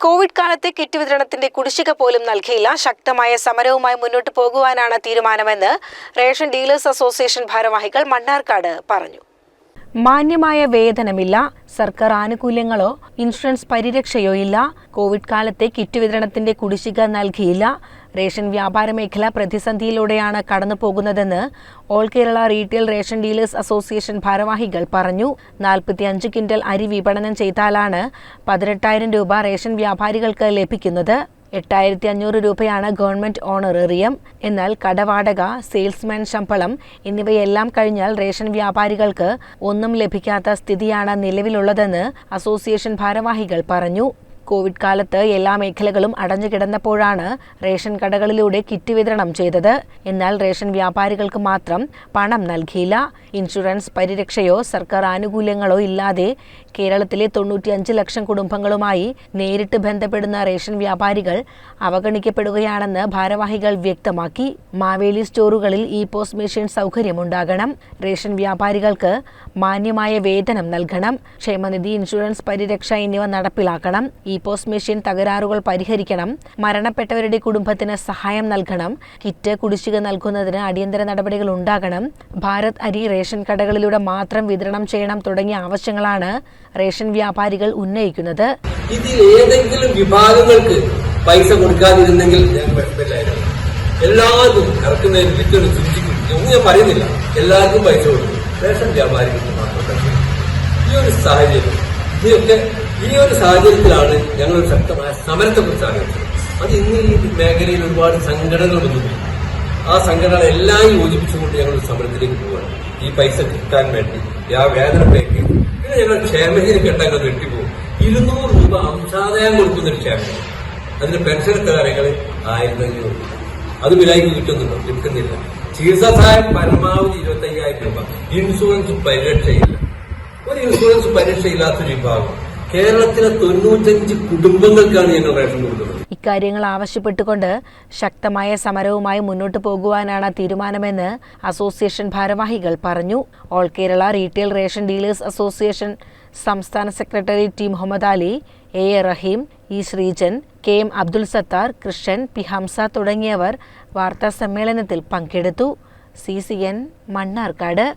Covid കാലത്തെ kit വിതരണത്തിന്റെ കുടിശ്ശിക പോലും നൽകിയില്ല. ശക്തമായ സമരവുമായി മുന്നോട്ട് പോകുവാനാണ് തീരുമാനമെന്ന് റേഷൻ ഡീലേഴ്സ് അസോസിയേഷൻ ഭാരവാഹികൾ മണ്ണാർക്കാട് പറഞ്ഞു. മാന്യമായ വേതനമില്ല, സർക്കാർ ആനുകൂല്യങ്ങളോ ഇൻഷുറൻസ് പരിരക്ഷയോ ഇല്ല. കോവിഡ് കാലത്തെ കിറ്റ് വിതരണത്തിന്റെ കുടിശ്ശിക നൽകിയില്ല. റേഷൻ വ്യാപാര മേഖല പ്രതിസന്ധിയിലൂടെയാണ് കടന്നു പോകുന്നതെന്ന് all Kerala retail ration dealers association ഭാരവാഹികൾ പറഞ്ഞു. 45 ക്വിന്റൽ അരി വിപണനം ചെയ്താലാണ് 18,000 രൂപ റേഷൻ വ്യാപാരികൾക്ക് ലഭിക്കുന്നത്. 8,500 രൂപയാണ് ഗവൺമെന്റ് ഓണറേറിയം. എന്നാൽ കടവാടക, സെയിൽസ്മാൻ ശമ്പളം എന്നിവയെല്ലാം കഴിഞ്ഞാൽ റേഷൻ വ്യാപാരികൾക്ക് ഒന്നും ലഭിക്കാത്ത സ്ഥിതിയാണ് നിലവിലുള്ളതെന്ന് അസോസിയേഷൻ ഭാരവാഹികൾ പറഞ്ഞു. കോവിഡ് കാലത്ത് എല്ലാ മേഖലകളും അടഞ്ഞുകിടന്നപ്പോഴാണ് റേഷൻ കടകളിലൂടെ കിറ്റ് വിതരണം ചെയ്തത്. എന്നാൽ റേഷൻ വ്യാപാരികൾക്ക് മാത്രം പണം നൽകിയില്ല. ഇൻഷുറൻസ് പരിരക്ഷയോ സർക്കാർ ആനുകൂല്യങ്ങളോ ഇല്ലാതെ കേരളത്തിലെ 95 ലക്ഷം കുടുംബങ്ങളുമായി നേരിട്ട് ബന്ധപ്പെടുന്ന റേഷൻ വ്യാപാരികൾ അവഗണിക്കപ്പെടുകയാണെന്ന് ഭാരവാഹികൾ വ്യക്തമാക്കി. മാവേലി സ്റ്റോറുകളിൽ പോസ്റ്റ് മെഷീൻ സൗകര്യമുണ്ടാകണം. റേഷൻ വ്യാപാരികൾക്ക് മാന്യമായ വേതനം നൽകണം. ക്ഷേമനിധി, ഇൻഷുറൻസ് പരിരക്ഷ എന്നിവ നടപ്പിലാക്കണം. പോസ്റ്റ് മെഷീൻ തകരാറുകൾ പരിഹരിക്കണം. മരണപ്പെട്ടവരുടെ കുടുംബത്തിന് സഹായം നൽകണം. കിറ്റ് കുടിശ്ശിക നൽകുന്നതിന് അടിയന്തര നടപടികൾ ഉണ്ടാകണം. ഭാരത് അരി റേഷൻ കടകളിലൂടെ മാത്രം വിതരണം ചെയ്യണം തുടങ്ങിയ ആവശ്യങ്ങളാണ് റേഷൻ വ്യാപാരികൾ ഉന്നയിക്കുന്നത്. ഇതിൽ ഏതെങ്കിലും വിഭാഗങ്ങൾക്ക് പൈസ കൊടുക്കാതിരുന്നെങ്കിൽ എല്ലാവർക്കും ഇറക്കുന്നതിന് വിറ്റൊരു സൂചിക്കും ഒന്നും ഞാൻ പറയുന്നില്ല. എല്ലാവർക്കും പൈസ കൊടുക്കും. റേഷൻ വ്യാപാരികൾക്ക് മാത്രം ഈ ഒരു സാഹചര്യത്തിലാണ് ഞങ്ങൾ ശക്തമായ സമരത്തെക്കുറിച്ച് ആലോചിച്ചത്. അത് ഇന്ന് ഈ മേഖലയിൽ ഒരുപാട് സംഘടനകൾ വന്നു. ആ സംഘടന എല്ലാം യോജിപ്പിച്ചുകൊണ്ട് ഞങ്ങൾ സമരത്തിലേക്ക് പോവുകയാണ്. ഈ പൈസ കിട്ടാൻ വേണ്ടി ആ വേതന പാക്കേജ്, പിന്നെ ഞങ്ങൾ ക്ഷേമനിധി കെട്ടങ്ങൾ വെട്ടിപ്പോകും. 200 രൂപ അംശാദായം കൊടുക്കുന്നൊരു ക്ഷേമനിധി, അതിന്റെ പെൻഷൻ കാര്യങ്ങൾ 1,500 രൂപ, അത് വിലയ്ക്ക് കിട്ടുന്നില്ല. ചികിത്സാ സഹായം പരമാവധി 25,000 രൂപ. ഇൻഷുറൻസ് പരിരക്ഷയില്ല. ഒരു ഇൻഷുറൻസ് പരിരക്ഷയില്ലാത്തൊരു വിഭാഗം കേരളത്തിലെ 95 കുടുംബങ്ങൾക്കാണ് ഞങ്ങൾ റേഷൻ കൊടുക്കുന്നത്. ഇക്കാര്യങ്ങൾ ആവശ്യപ്പെട്ടുകൊണ്ട് ശക്തമായ സമരവുമായി മുന്നോട്ട് പോകുവാനാണ് തീരുമാനമെന്ന് അസോസിയേഷൻ ഭാരവാഹികൾ പറഞ്ഞു. All Kerala retail ration dealers association സംസ്ഥാന secretary T Muhammad Ali, A Rahim, E Sreejan, K M Abdul Sathar, Krishnan, P Hamza തുടങ്ങിയവർ വാർത്താ സമ്മേളനത്തിൽ പങ്കെടുത്തു. CCN മണ്ണാർക്കാട്.